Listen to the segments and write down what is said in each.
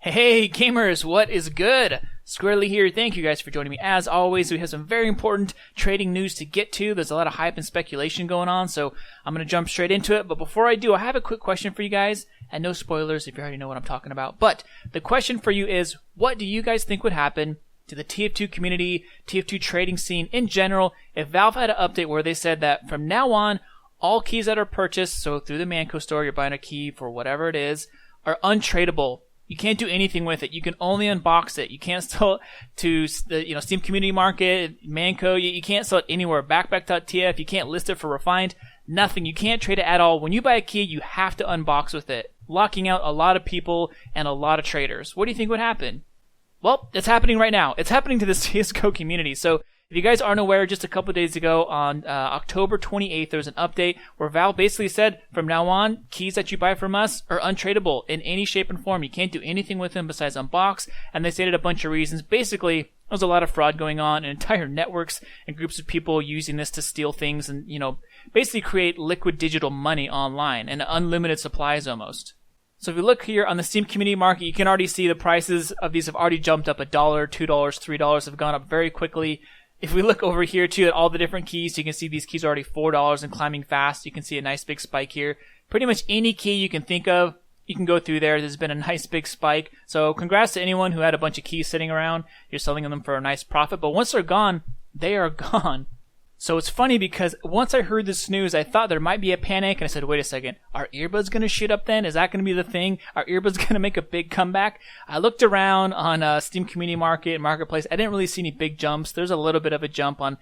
Hey gamers, what is good? Squarely here. Thank you guys for joining me. As always, we have some very important trading news to get to. There's a lot of hype and speculation going on, so I'm going to jump straight into it. But before I do, I have a quick question for you guys, and no spoilers if you already know what I'm talking about. But the question for you is, what do you guys think would happen to the TF2 community, TF2 trading scene in general, if Valve had an update where they said that from now on, all keys that are purchased, so through the Manco store, you're buying a key for whatever it is, are untradeable. You can't do anything with it. You can only unbox it. You can't sell it to the Steam Community Market, Manco. You can't sell it anywhere. Backpack.tf. You can't list it for refined. Nothing. You can't trade it at all. When you buy a key, you have to unbox with it, locking out a lot of people and a lot of traders. What do you think would happen? Well, it's happening right now. It's happening to the CSGO community. So if you guys aren't aware, just a couple of days ago on October 28th, there was an update where Valve basically said, from now on, keys that you buy from us are untradeable in any shape and form. You can't do anything with them besides unbox. And they stated a bunch of reasons. Basically, there's a lot of fraud going on and entire networks and groups of people using this to steal things and, basically create liquid digital money online and unlimited supplies almost. So if you look here on the Steam Community Market, you can already see the prices of these have already jumped up $1, $2, $3, have gone up very quickly. If we look over here too at all the different keys, you can see these keys are already $4 and climbing fast. You can see a nice big spike here. Pretty much any key you can think of, you can go through there. There's been a nice big spike. So congrats to anyone who had a bunch of keys sitting around. You're selling them for a nice profit. But once they're gone, they are gone. So it's funny because once I heard this news, I thought there might be a panic, and I said, wait a second, are earbuds going to shoot up then? Is that going to be the thing? Are earbuds going to make a big comeback? I looked around on Steam Community Market, Marketplace. I didn't really see any big jumps. There's a little bit of a jump on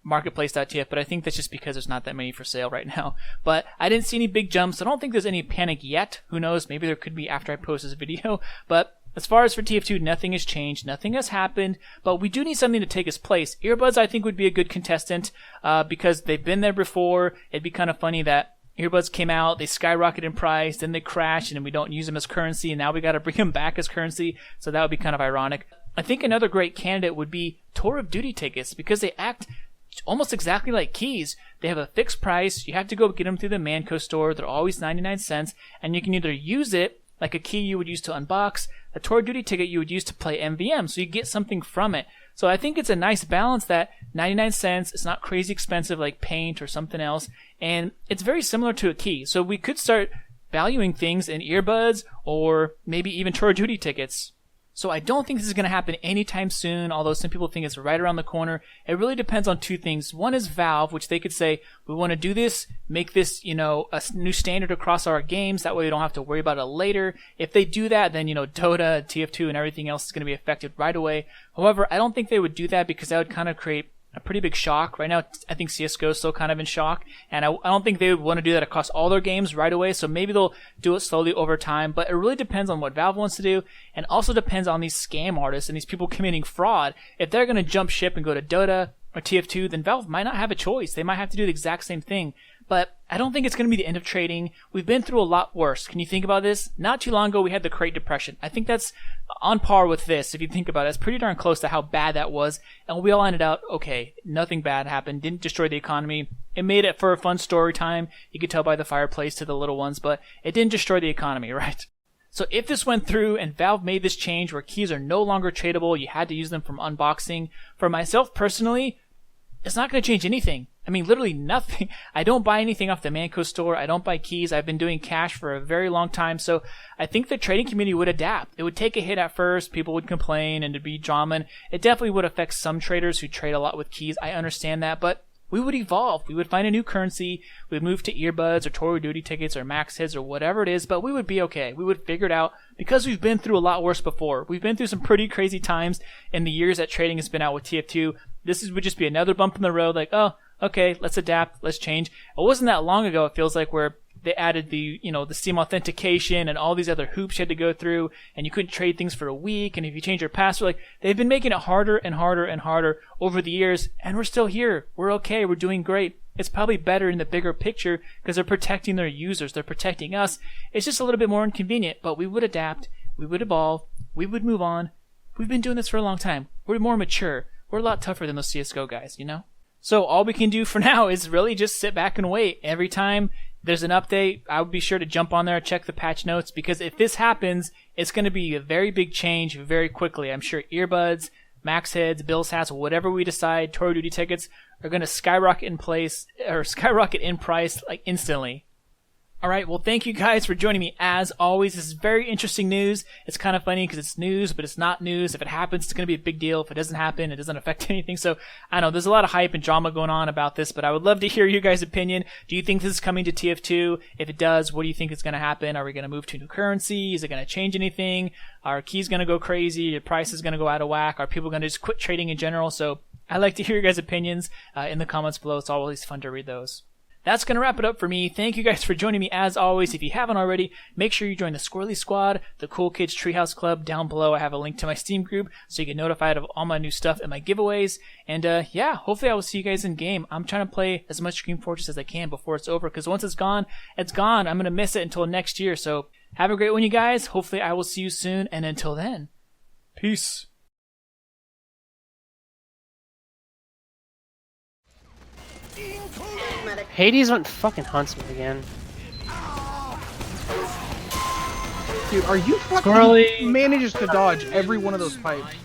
Marketplace.tf, but I think that's just because there's not that many for sale right now. But I didn't see any big jumps. I don't think there's any panic yet. Who knows? Maybe there could be after I post this video. But as far as for TF2, nothing has changed, nothing has happened, but we do need something to take its place. Earbuds, I think, would be a good contestant because they've been there before. It'd be kind of funny that earbuds came out, they skyrocketed in price, then they crashed, and then we don't use them as currency, and now we got to bring them back as currency, so that would be kind of ironic. I think another great candidate would be Tour of Duty tickets because they act almost exactly like keys. They have a fixed price, you have to go get them through the Manco store, they're always 99 cents, and you can either use it like a key you would use to unbox, a Tour of Duty ticket you would use to play MVM, so you get something from it. So I think it's a nice balance that 99 cents, it's not crazy expensive like paint or something else, and it's very similar to a key. So we could start valuing things in earbuds or maybe even Tour of Duty tickets. So I don't think this is going to happen anytime soon, although some people think it's right around the corner. It really depends on two things. One is Valve, which they could say, we want to do this, make this, a new standard across our games. That way we don't have to worry about it later. If they do that, then, Dota, TF2, and everything else is going to be affected right away. However, I don't think they would do that because that would kind of create a pretty big shock. Right now, I think CSGO is still kind of in shock, and I don't think they would want to do that across all their games right away, so maybe they'll do it slowly over time, but it really depends on what Valve wants to do, and also depends on these scam artists and these people committing fraud. If they're going to jump ship and go to Dota or TF2, then Valve might not have a choice. They might have to do the exact same thing. But I don't think it's going to be the end of trading. We've been through a lot worse. Can you think about this? Not too long ago, we had the Great Depression. I think that's on par with this. If you think about it, it's pretty darn close to how bad that was. And we all ended out, okay, nothing bad happened. Didn't destroy the economy. It made it for a fun story time. You could tell by the fireplace to the little ones, but it didn't destroy the economy, right? So if this went through and Valve made this change where keys are no longer tradable, you had to use them from unboxing. For myself personally, it's not going to change anything. I mean, literally nothing. I don't buy anything off the Manco store. I don't buy keys. I've been doing cash for a very long time. So I think the trading community would adapt. It would take a hit at first. People would complain and it'd be drama. And it definitely would affect some traders who trade a lot with keys. I understand that. But we would evolve. We would find a new currency. We'd move to earbuds or Tour of Duty tickets or max hits or whatever it is. But we would be okay. We would figure it out because we've been through a lot worse before. We've been through some pretty crazy times in the years that trading has been out with TF2. Would just be another bump in the road, like, oh, okay, let's adapt, let's change. It wasn't that long ago, it feels like, where they added the Steam authentication and all these other hoops you had to go through, and you couldn't trade things for a week, and if you change your password, they've been making it harder and harder and harder over the years, and we're still here. We're okay, we're doing great. It's probably better in the bigger picture because they're protecting their users, they're protecting us. It's just a little bit more inconvenient, but we would adapt, we would evolve, we would move on. We've been doing this for a long time. We're more mature. We're a lot tougher than those CSGO guys, So all we can do for now is really just sit back and wait. Every time there's an update, I would be sure to jump on there, check the patch notes, because if this happens, it's going to be a very big change very quickly. I'm sure earbuds, max heads, Bill's hats, whatever we decide, Tour Duty tickets are going to skyrocket in price like instantly. All right, well, thank you guys for joining me as always. This is very interesting news. It's kind of funny because it's news, but it's not news. If it happens, it's going to be a big deal. If it doesn't happen, it doesn't affect anything. So, I know there's a lot of hype and drama going on about this, but I would love to hear your guys' opinion. Do you think this is coming to TF2? If it does, what do you think is going to happen? Are we going to move to a new currency? Is it going to change anything? Are keys going to go crazy? Are prices going to go out of whack? Are people going to just quit trading in general? So, I'd like to hear your guys' opinions in the comments below. It's always fun to read those. That's going to wrap it up for me. Thank you guys for joining me as always. If you haven't already, make sure you join the Squirrely Squad, the Cool Kids Treehouse Club. Down below, I have a link to my Steam group so you get notified of all my new stuff and my giveaways. And yeah, hopefully I will see you guys in game. I'm trying to play as much Dream Fortress as I can before it's over, because once it's gone, it's gone. I'm going to miss it until next year. So have a great one, you guys. Hopefully I will see you soon. And until then, peace. Hades went fucking huntsman again. Dude, are you fucking... Squirrely. He manages to dodge every one of those pipes.